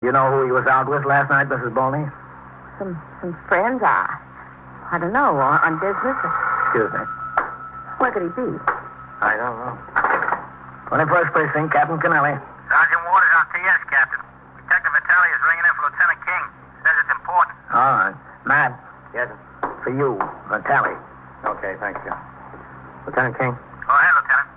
You know who he was out with last night, Mrs. Bolney? Some friends. I don't know. On business. Excuse me. Where could he be? I don't know. 21st Precinct, Captain Kennelly. Sergeant Waters on TS, Captain. Detective Vitale is ringing in for Lieutenant King. Says it's important. All right. Matt. Yes, sir. For you, Vitale. Okay, thanks, sir. Lieutenant King. Go ahead, Lieutenant.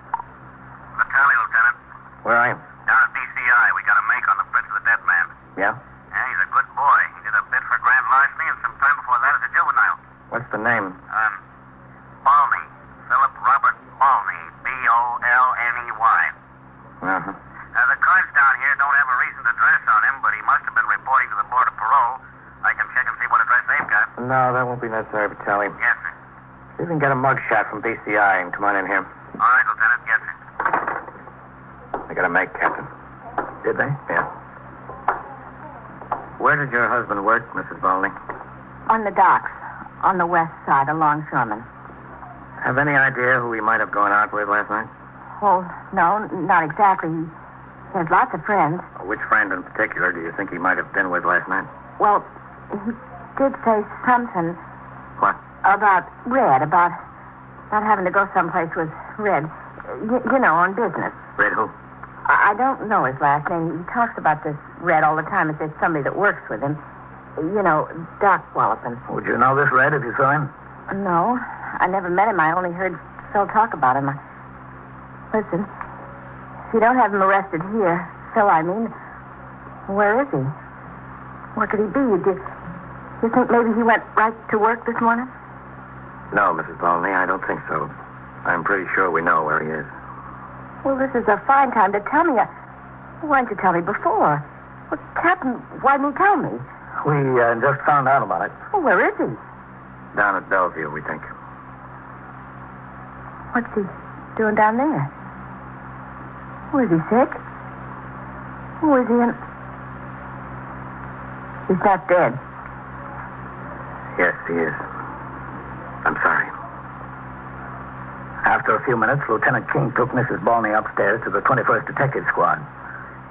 Vitale, Lieutenant. Where are you? Down at DCI. We got a make on the Prince of the Dead Man. Yeah? Yeah, he's a good boy. He did a bit for grand larceny and some time before that as a juvenile. What's the name? Balney. Philip Robert Balney. Bolney. Uh-huh. The cards down here don't have a recent address on him, but he must have been reporting to the Board of Parole. I can check and see what address they've got. No, that won't be necessary, Vitale. Yes, sir. See if you can get a mug shot from DCI and come on in here. All right, Lieutenant. Yes, sir. They got a make, Captain. Did they? Yeah. Where did your husband work, Mrs. Bolney? On the docks. On the west side, along Sherman. Have any idea who he might have gone out with last night? Well, no, not exactly. He has lots of friends. Which friend in particular do you think he might have been with last night? Well, he did say something What? about Red, about having to go someplace with Red. You know, on business. Red who? I don't know his last name. He talks about this Red all the time as if somebody that works with him. You know, Doc Wallopin. Would you know this Red if you saw him? No, I never met him. I only heard Phil talk about him. Listen, if you don't have him arrested here, Phil, I mean, where is he? Where could he be? Do you think maybe he went right to work this morning? No, Mrs. Bolney, I don't think so. I'm pretty sure we know where he is. Well, this is a fine time to tell me. Why didn't you tell me before? Well, Captain, why didn't you tell me? We just found out about it. Well, where is he? Down at Bellevue, we think. What's he doing down there? Is he sick? Is he in... He's not dead. Yes, he is. I'm sorry. After a few minutes, Lieutenant King took Mrs. Bolney upstairs to the 21st Detective Squad.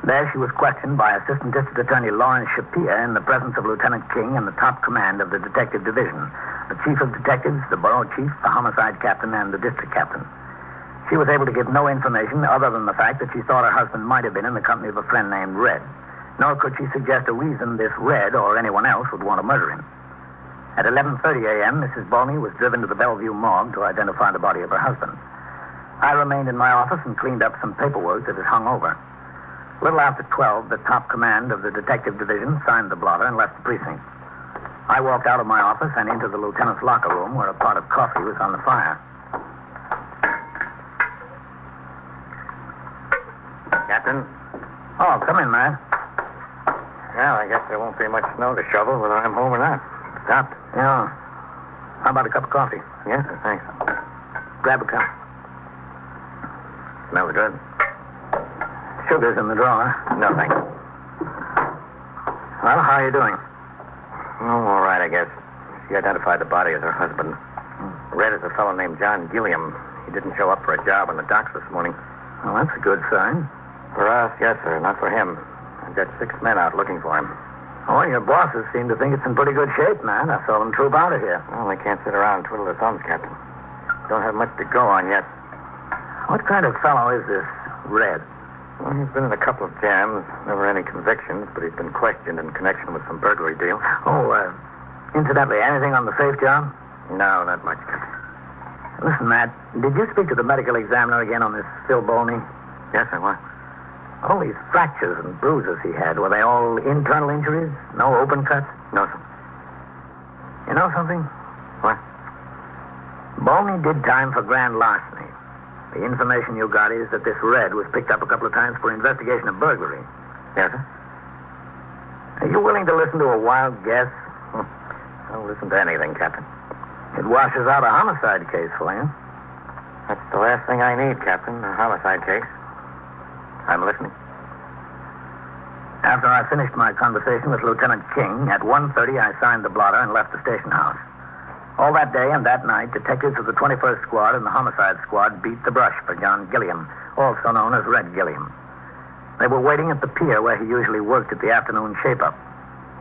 There she was questioned by Assistant District Attorney Lawrence Shapir in the presence of Lieutenant King and the top command of the Detective Division, the Chief of Detectives, the Borough Chief, the Homicide Captain, and the District Captain. She was able to give no information other than the fact that she thought her husband might have been in the company of a friend named Red. Nor could she suggest a reason this Red or anyone else would want to murder him. At 11:30 a.m., Mrs. Bolney was driven to the Bellevue morgue to identify the body of her husband. I remained in my office and cleaned up some paperwork that had hung over. A little after 12, the top command of the Detective Division signed the blotter and left the precinct. I walked out of my office and into the lieutenant's locker room where a pot of coffee was on the fire. Captain? Oh, come in, man. Well, I guess there won't be much snow to shovel whether I'm home or not. Stopped. Yeah. How about a cup of coffee? Yes, sir, thanks. Grab a cup. Smells good. Sugar's in the drawer. No, thanks. Well, how are you doing? Oh, all right, I guess. She identified the body as her husband. Red is a fellow named John Gilliam. He didn't show up for a job on the docks this morning. Well, that's a good sign. For us, yes, sir. Not for him. I've got 6 men out looking for him. Oh, your bosses seem to think it's in pretty good shape, man. I saw them troop out of here. Well, they can't sit around and twiddle their thumbs, Captain. Don't have much to go on yet. What kind of fellow is this Red? Well, he's been in a couple of jams. Never any convictions, but he's been questioned in connection with some burglary deal. Oh, incidentally, anything on the safe job? No, not much, Captain. Listen, Matt, did you speak to the medical examiner again on this Phil Bolney? Yes, sir, what? All these fractures and bruises he had, were they all internal injuries? No open cuts? No, sir. You know something? What? Bolney did time for grand larceny. The information you got is that this Red was picked up a couple of times for investigation of burglary. Yes, sir. Are you willing to listen to a wild guess? I'll listen to anything, Captain. It washes out a homicide case for you. That's the last thing I need, Captain, a homicide case. I'm listening. After I finished my conversation with Lieutenant King, at 1:30 I signed the blotter and left the station house. All that day and that night, detectives of the 21st Squad and the Homicide Squad beat the brush for John Gilliam, also known as Red Gilliam. They were waiting at the pier where he usually worked at the afternoon shape-up.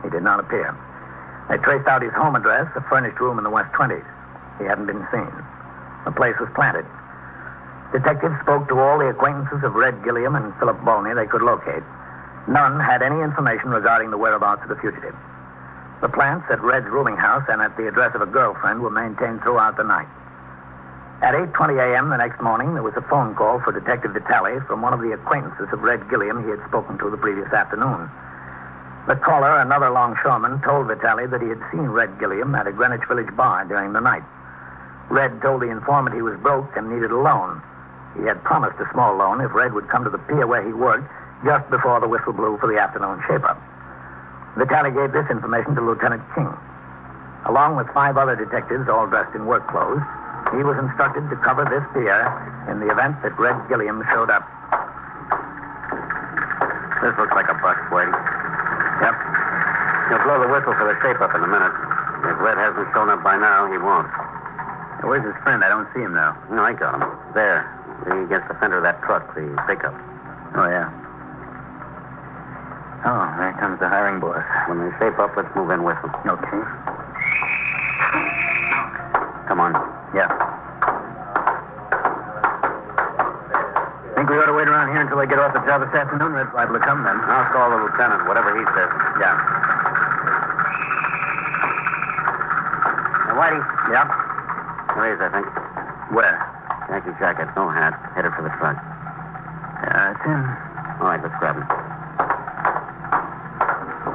He did not appear. They traced out his home address, a furnished room in the West 20s. He hadn't been seen. The place was planted. Detectives spoke to all the acquaintances of Red Gilliam and Philip Bolney they could locate. None had any information regarding the whereabouts of the fugitive. The plants at Red's rooming house and at the address of a girlfriend were maintained throughout the night. At 8:20 a.m. the next morning, there was a phone call for Detective Vitale from one of the acquaintances of Red Gilliam he had spoken to the previous afternoon. The caller, another longshoreman, told Vitale that he had seen Red Gilliam at a Greenwich Village bar during the night. Red told the informant he was broke and needed a loan. He had promised a small loan if Red would come to the pier where he worked just before the whistle blew for the afternoon shape-up. Vitale gave this information to Lieutenant King. Along with 5 other detectives, all dressed in work clothes, he was instructed to cover this pier in the event that Red Gilliam showed up. This looks like a bust, Whitey. Yep. He'll blow the whistle for the shape-up in a minute. If Red hasn't shown up by now, he won't. Where's his friend? I don't see him now. No, I got him. There. Against the fender of that truck, the pickup. Oh, yeah. Oh, there comes the hiring boss. When they shape up, let's move in with them. Okay. Come on. Yeah. Think we ought to wait around here until they get off the job this afternoon? Red's liable to come then. I'll call the lieutenant, whatever he says. Yeah. Hey, Whitey. Yeah? There he is, I think. Where? Yankee jacket, no hat, headed for the truck. Yeah, it's him. All right, let's grab him.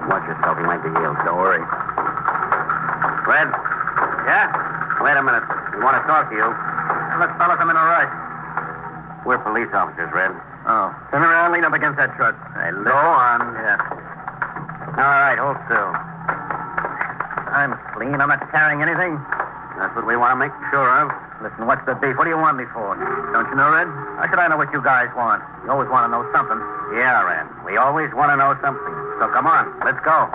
Watch yourself, he might be healed. Don't worry. Red? Yeah? Wait a minute. We want to talk to you. Look, fellas, I'm in a rush. We're police officers, Red. Oh. Turn around, lean up against that truck. Hey, go on. Yeah. All right, hold still. I'm clean. I'm not carrying anything. That's what we want to make sure of. Listen, what's the beef? What do you want me for? Don't you know, Red? How should I know what you guys want? You always want to know something. Yeah, Red. We always want to know something. So come on, let's go.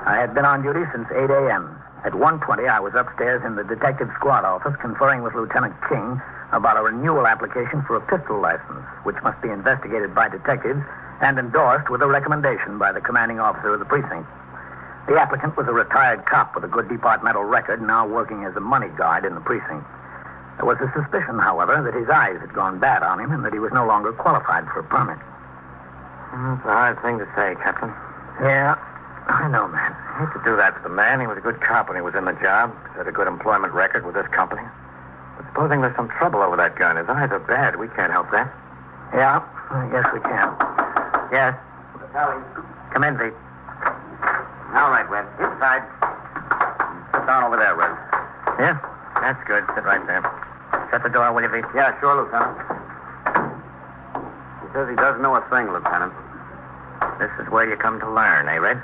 I had been on duty since 8 a.m. At 1:20, I was upstairs in the detective squad office conferring with Lieutenant King about a renewal application for a pistol license, which must be investigated by detectives and endorsed with a recommendation by the commanding officer of the precinct. The applicant was a retired cop with a good departmental record, now working as a money guard in the precinct. There was a suspicion, however, that his eyes had gone bad on him and that he was no longer qualified for a permit. It's a hard thing to say, Captain. Yeah, I know, man. I hate to do that to the man. He was a good cop when he was in the job. He's had a good employment record with this company. But supposing there's some trouble over that gun, his eyes are bad. We can't help that. Yeah, I guess we can. Yes. Come in, Pete. All right, Red. Inside. Sit down over there, Red. Yeah? That's good. Sit right there. Shut the door, will you, Pete? Yeah, sure, Lieutenant. He says he doesn't know a thing, Lieutenant. This is where you come to learn, eh, Red?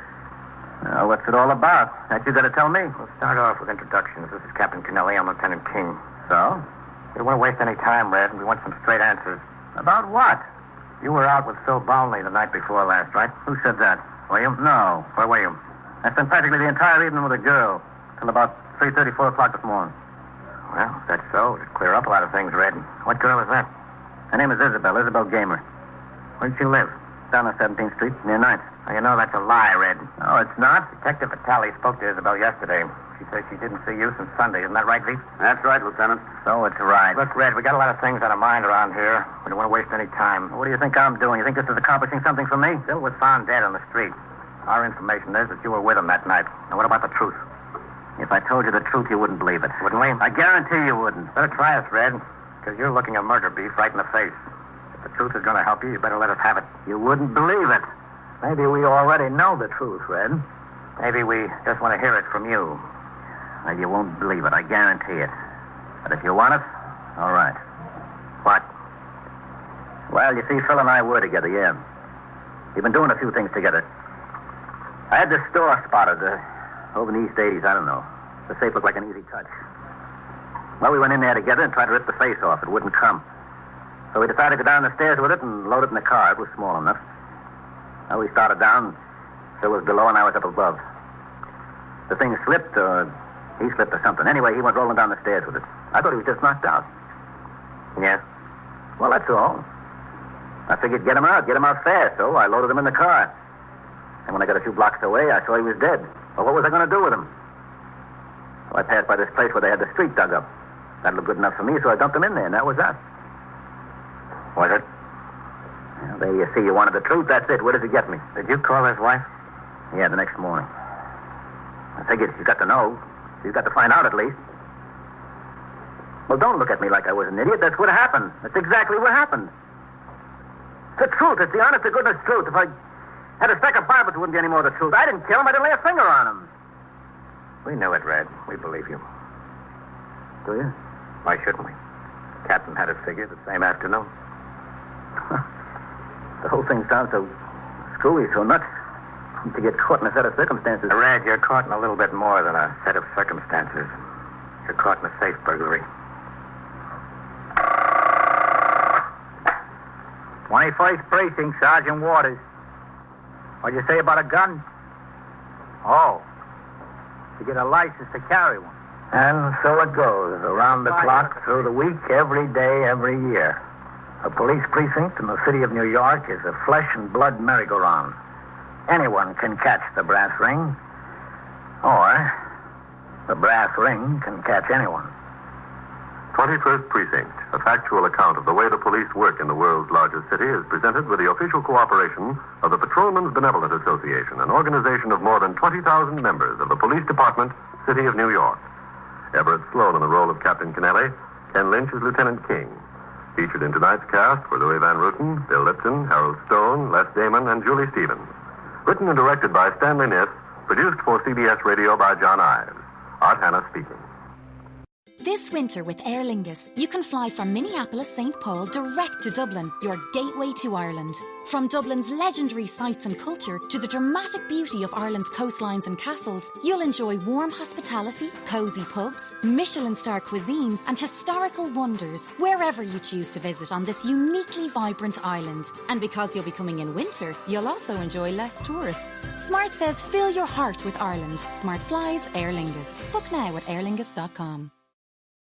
What's it all about? That you got to tell me. We'll start off with introductions. This is Captain Kennelly. I'm Lieutenant King. So? We don't want to waste any time, Red. We want some straight answers. About what? You were out with Phil Bolney the night before last, right? Who said that? Were you? No. Where were you? I spent practically the entire evening with a girl till about 3:30, 4 o'clock this morning. Well, if that's so, it'd clear up a lot of things, Red. What girl is that? Her name is Isabel Gamer. Where'd she live? Down on 17th Street, near 9th. Well, you know that's a lie, Red. No, it's not. Detective Vitale spoke to Isabel yesterday. She says she didn't see you since Sunday. Isn't that right, Veep? That's right, Lieutenant. So it's right. Look, Red, we got a lot of things on our mind around here. We don't want to waste any time. What do you think I'm doing? You think this is accomplishing something for me? Bill was found dead on the street. Our information is that you were with him that night. Now, what about the truth? If I told you the truth, you wouldn't believe it. Wouldn't we? I guarantee you wouldn't. Better try us, Red, because you're looking a murder beef right in the face. If the truth is going to help you, you better let us have it. You wouldn't believe it. Maybe we already know the truth, Red. Maybe we just want to hear it from you. Well, you won't believe it, I guarantee it. But if you want it, all right. What? Well, you see, Phil and I were together, yeah. We've been doing a few things together. I had this store spotted over in the East 80s, I don't know. The safe looked like an easy touch. Well, we went in there together and tried to rip the face off. It wouldn't come. So we decided to go down the stairs with it and load it in the car. It was small enough. Well, we started down. Phil was below and I was up above. The thing slipped, or he slipped or something. Anyway, he went rolling down the stairs with it. I thought he was just knocked out. Yeah? Well, that's all. I figured get him out fast, so I loaded him in the car. And when I got a few blocks away, I saw he was dead. Well, what was I going to do with him? So I passed by this place where they had the street dug up. That looked good enough for me, so I dumped him in there, and that was that. Was it? Well, there you see, you wanted the truth. That's it. Where does it get me? Did you call his wife? Yeah, the next morning. I figured she's got to know. She's got to find out at least. Well, don't look at me like I was an idiot. That's what happened. That's exactly what happened. It's the truth. It's the honest to goodness truth. If I had a stack of Bibles, it wouldn't be any more the truth. I didn't kill him. I didn't lay a finger on him. We knew it, Red. We believe you. Do you? Why shouldn't we? The captain had it figured the same afternoon. The whole thing sounds so screwy, so nuts. To get caught in a set of circumstances. Red, you're caught in a little bit more than a set of circumstances. You're caught in a safe burglary. 21st Precinct, Sergeant Waters. What'd you say about a gun? Oh, to get a license to carry one. And so it goes, around the clock, through the week, every day, every year. A police precinct in the city of New York is a flesh and blood merry-go-round. Anyone can catch the brass ring, or the brass ring can catch anyone. 21st Precinct, a factual account of the way the police work in the world's largest city, is presented with the official cooperation of the Patrolmen's Benevolent Association, an organization of more than 20,000 members of the Police Department, City of New York. Everett Sloan in the role of Captain Kennelly, Ken Lynch as Lieutenant King. Featured in tonight's cast were Louis Van Ruten, Bill Lipton, Harold Stone, Les Damon, and Julie Stevens. Written and directed by Stanley Niss, produced for CBS Radio by John Ives. Art Hanna speaking. This winter with Aer Lingus, you can fly from Minneapolis-St. Paul direct to Dublin, your gateway to Ireland. From Dublin's legendary sights and culture to the dramatic beauty of Ireland's coastlines and castles, you'll enjoy warm hospitality, cosy pubs, Michelin-star cuisine, and historical wonders wherever you choose to visit on this uniquely vibrant island. And because you'll be coming in winter, you'll also enjoy less tourists. Smart says fill your heart with Ireland. Smart flies Aer Lingus. Book now at aerlingus.com.